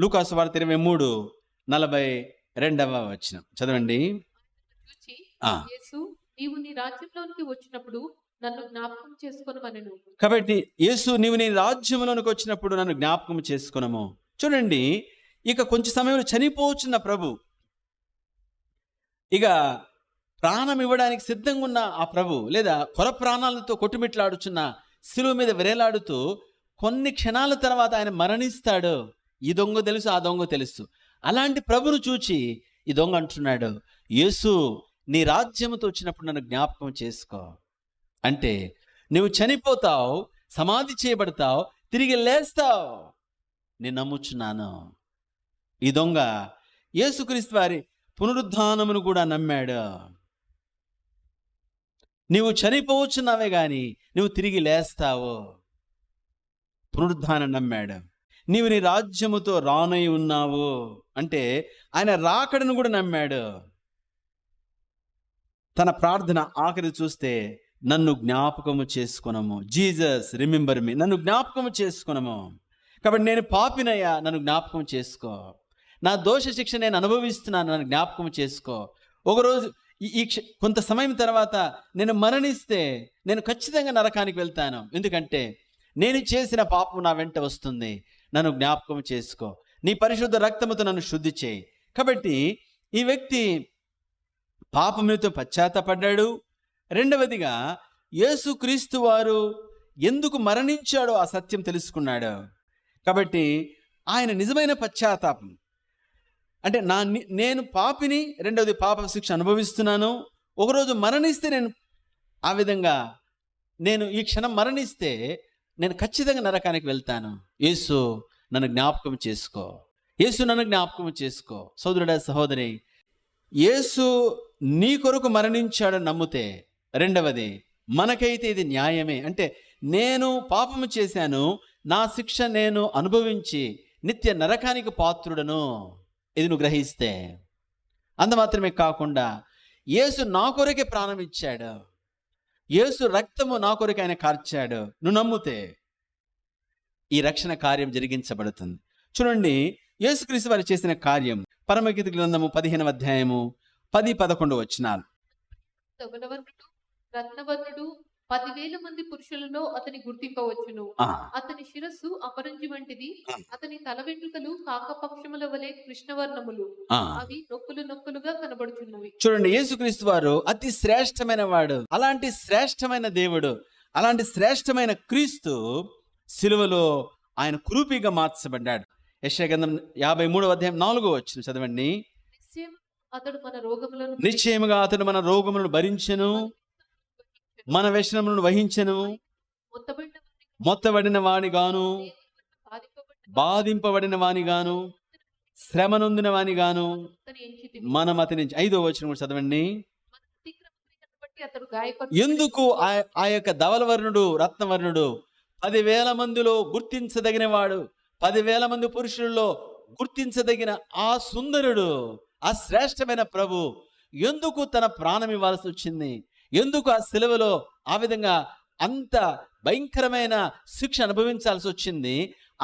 లూకాసు వార్త 23:42 చదవండి. చూచి ఆ. యేసు, నీవు నీ రాజ్యంలోనికి వచ్చినప్పుడు నన్ను జ్ఞాపకం చేసుకొనుమనెను. కాబట్టి యేసు, నీవు నీ రాజ్యంలోనికి వచ్చినప్పుడు నన్ను జ్ఞాపకం చేసుకునము. చూడండి, ఇక కొంచెం సమయంలో చనిపోవచ్చున్న ప్రభు, ఇక ప్రాణం ఇవ్వడానికి సిద్ధంగా ఉన్న ఆ ప్రభు, లేదా కొర ప్రాణాలతో కొట్టుమిట్లాడుచున్న శిలువ మీద వేలాడుతూ కొన్ని క్షణాల తర్వాత ఆయన మరణిస్తాడు. ఈ దొంగ తెలుసు, ఆ దొంగ తెలుసు. అలాంటి ప్రభును చూచి ఈ దొంగ అంటున్నాడు, యేసు, నీ రాజ్యముతో వచ్చినప్పుడు నన్ను జ్ఞాపకం చేసుకో. అంటే నువ్వు చనిపోతావు, సమాధి చేయబడతావు, తిరిగి లేస్తావు, నేను నమ్ముచున్నాను. ఈ దొంగ యేసుక్రీస్తు వారి పునరుద్ధానమును కూడా నమ్మాడు. నీవు చనిపోవచ్చున్నావే గాని నువ్వు తిరిగి లేస్తావు. పునరుద్ధానం నమ్మాడు. నీవు నీ రాజ్యముతో రానై ఉన్నావు అంటే ఆయన రాకడను కూడా నమ్మాడు. తన ప్రార్థన ఆఖరి చూస్తే, నన్ను జ్ఞాపకము చేసుకునము, జీసస్ రిమెంబర్ మీ, నన్ను జ్ఞాపకము చేసుకునము. కాబట్టి నేను పాపినయ్యా, నన్ను జ్ఞాపకం చేసుకో. నా దోష శిక్ష నేను అనుభవిస్తున్నాను, నన్ను జ్ఞాపకం చేసుకో. ఒకరోజు కొంత సమయం తర్వాత నేను మరణిస్తే నేను ఖచ్చితంగా నరకానికి వెళ్తాను. ఎందుకంటే నేను చేసిన పాపం నా వెంట వస్తుంది. నన్ను జ్ఞాపకం చేసుకో, నీ పరిశుద్ధ రక్తముతో నన్ను శుద్ధి చేయి. కాబట్టి ఈ వ్యక్తి పాపముతో పశ్చాత్తపడ్డాడు. రెండవదిగా యేసుక్రీస్తు వారు ఎందుకు మరణించాడో ఆ సత్యం తెలుసుకున్నాడు. కాబట్టి ఆయన నిజమైన పశ్చాత్తాపం అంటే నేను పాపిని, రెండవది పాప శిక్ష అనుభవిస్తున్నాను, ఒకరోజు మరణిస్తే నేను ఆ విధంగా నేను ఈ క్షణం మరణిస్తే నేను ఖచ్చితంగా నరకానికి వెళ్తాను. యేసు నన్ను జ్ఞాపకం చేసుకో, యేసు నన్ను జ్ఞాపకం చేసుకో. సోదరుడా, సహోదరి, యేసు నీ కొరకు మరణించాడని నమ్మితే, రెండవది మనకైతే ఇది న్యాయమే. అంటే నేను పాపము చేశాను, నా శిక్ష నేను అనుభవించి నిత్య నరకానికి పాత్రుడను, ఇది నువ్వు గ్రహిస్తే. అంత మాత్రమే కాకుండా యేసు నా కొరకే ప్రాణం ఇచ్చాడు, యేసు రక్తము నా కొరకు ఆయన కార్చాడు, నువ్వు నమ్మితే ఈ రక్షణ కార్యం జరిగించబడుతుంది. చూడండి, యేసుక్రీస్తు వారు చేసిన కార్యం పరమగీత గ్రంథము 15వ అధ్యాయము 10-11 వచనాలు. ధవలవర్ణుడు, రత్నవర్ణుడు 10,000 మంది పురుషులలో అతని గుర్తింపవచ్చును. అతని శిరస్సు అపరంజి వంటిది, అతని తల వెంట్రుకలు కాకపక్షముల వలె కృష్ణవర్ణములు, అవి నొక్కులు నొక్కులుగా కనబడుచున్నవి. చూడండి, యేసుక్రీస్తు వారు అతి శ్రేష్టమైన వాడు. అలాంటి శ్రేష్టమైన దేవుడు, అలాంటి శ్రేష్టమైన క్రీస్తు సిలువలో ఆయన కురూపిగా మార్చబడ్డాడు. యెషయా గ్రంథం 53వ అధ్యాయం 4వ వచనం చదవండి. నిశ్చయముగా అతడు మన రోగములను భరించెను, మన వ్యసనములను వహించెను, మొత్తబడిన వానిగాను, బాధింపబడిన వానిగాను, శ్రమ నొందిన వానిగాను మనం అతని. 5వ వచనం చదవండి. ఎందుకు ఆ యొక్క ధవలవర్ణుడు, రత్నవర్ణుడు 10,000 మందిలో గుర్తించదగిన వాడు, 10,000 మంది పురుషుల్లో గుర్తించదగిన ఆ సుందరుడు, ఆ శ్రేష్టమైన ప్రభు ఎందుకు తన ప్రాణం ఇవ్వాల్సి వచ్చింది? ఎందుకు ఆ సిలువలో ఆ విధంగా అంత భయంకరమైన శిక్ష అనుభవించాల్సి వచ్చింది?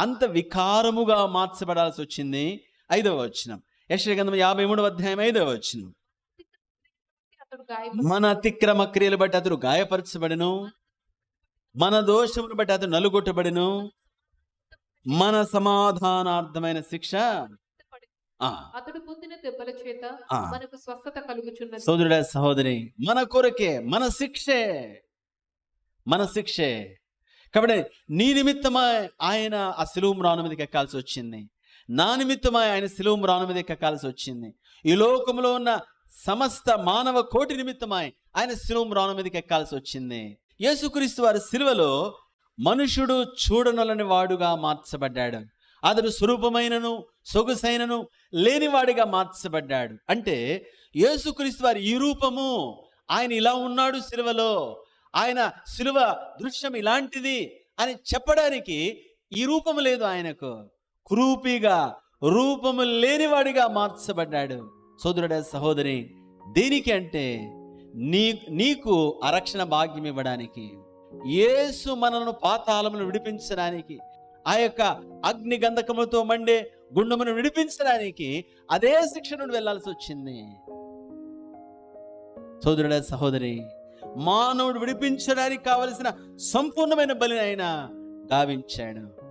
అంత వికారముగా మార్చబడాల్సి వచ్చింది? 5వ వచనం, యెషయా గ్రంథం 53వ అధ్యాయం 5వ వచనం. మన అతిక్రమ క్రియలు బట్టి అతడు గాయపరచబడెను, మన దోషమును బట్టి అతడు నలుగొట్టబడెను, మన సమాధానార్థమైన శిక్ష అతడు పొందిన దెబ్బల చేత మనకు స్వస్థత కలుగుచున్నది. సోదరుడా, సహోదరి, మన కొరకే, మన శిక్షే, మన శిక్షే. కాబట్టి నీ నిమిత్తమై ఆయన ఆ సిలువ మ్రాను మీదకి ఎక్కాల్సి వచ్చింది, నా నిమిత్తమై ఆయన సిలువ మ్రాను మీదకి ఎక్కాల్సి వచ్చింది. ఈ లోకంలో ఉన్న సమస్త మానవ కోటి నిమిత్తమై ఆయన సిలువ మ్రాను మీదకి ఎక్కాల్సి వచ్చింది. యేసుక్రీస్తు వారి సిలువలో మనుషుడు చూడనొలని వాడుగా మార్చబడ్డాడు. అతడు స్వరూపమైనను సొగసైనను లేనివాడిగా మార్చబడ్డాడు. అంటే యేసుక్రీస్తు వారి ఈ రూపము, ఆయన ఇలా ఉన్నాడు సిలువలో, ఆయన సిలువ దృశ్యం ఇలాంటిది అని చెప్పడానికి ఈ రూపము లేదు ఆయనకు. కురూపిగా, రూపము లేనివాడిగా మార్చబడ్డాడు. సోదరుడా, సహోదరి, దేనికి అంటే నీకు ఆరక్షణ భాగ్యం ఇవ్వడానికి, యేసు మనలను పాతాళమును విడిపించడానికి, ఆ యొక్క అగ్ని గంధకముతో మండే గుండమును విడిపించడానికి అదే శిక్ష నుండి వెళ్లాల్సి వచ్చింది. సోదరుడా, సహోదరి, మానవుడు విడిపించడానికి కావలసిన సంపూర్ణమైన బలిని ఆయన గావించాడు.